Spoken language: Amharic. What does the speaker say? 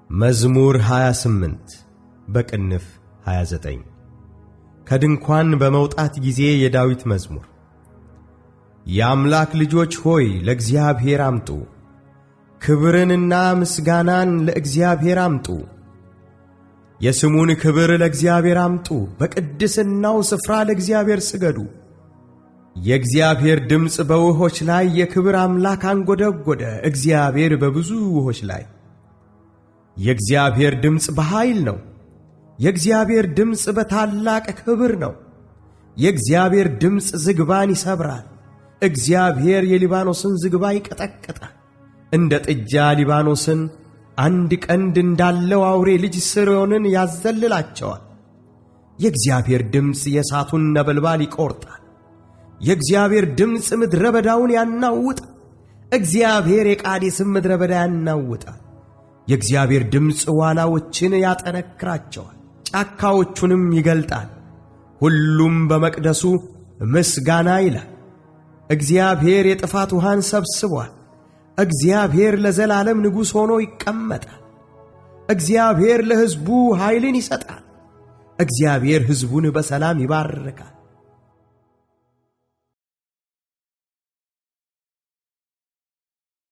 መዝሙር 28 በቅንፍ 29 ከድንኳን በመውጣት ጊዜ የዳዊት መዝሙር። የአምላክ ልጆች ሆይ ለእግዚአብሔር አምጡ፣ ክብርንና ምስጋናን ለእግዚአብሔር አምጡ። የስሙን ክብር ለእግዚአብሔር አምጡ፣ በቅድስናው ስፍራ ለእግዚአብሔር ስገዱ። የእግዚአብሔር ድምፅ በውኆች ላይ የክብር አምላክ አንጐደጐደ፣ እግዚአብሔር በብዙ ውኆች ላይ። የእግዚአብሔር ድምፅ በኃይል ነው፣ የእግዚአብሔር ድምፅ በታላቅ ክብር ነው። የእግዚአብሔር ድምፅ ዝግባን ይሰብራል፣ እግዚአብሔር የሊባኖስን ዝግባ ይቀጠቅጣል። እንደ ጥጃ ሊባኖስን አንድ ቀንድ እንዳለው አውሬ ልጅ ስርዮንን ያዘልላቸዋል። የእግዚአብሔር ድምፅ የእሳቱን ነበልባል ይቈርጣል፣ የእግዚአብሔር ድምፅ ምድረ በዳውን ያናውጣል። እግዚአብሔር የቃዴስን ምድረ በዳ ያናውጣል። የእግዚአብሔር ድምፅ ዋላዎችን ያጠነክራቸዋል፣ ጫካዎቹንም ይገልጣል። ሁሉም በመቅደሱ ምስጋና ይላል። እግዚአብሔር የጥፋት ውሃን ሰብስቧል። እግዚአብሔር ለዘላለም ንጉሥ ሆኖ ይቀመጣል። እግዚአብሔር ለሕዝቡ ኃይልን ይሰጣል። እግዚአብሔር ሕዝቡን በሰላም ይባርካል።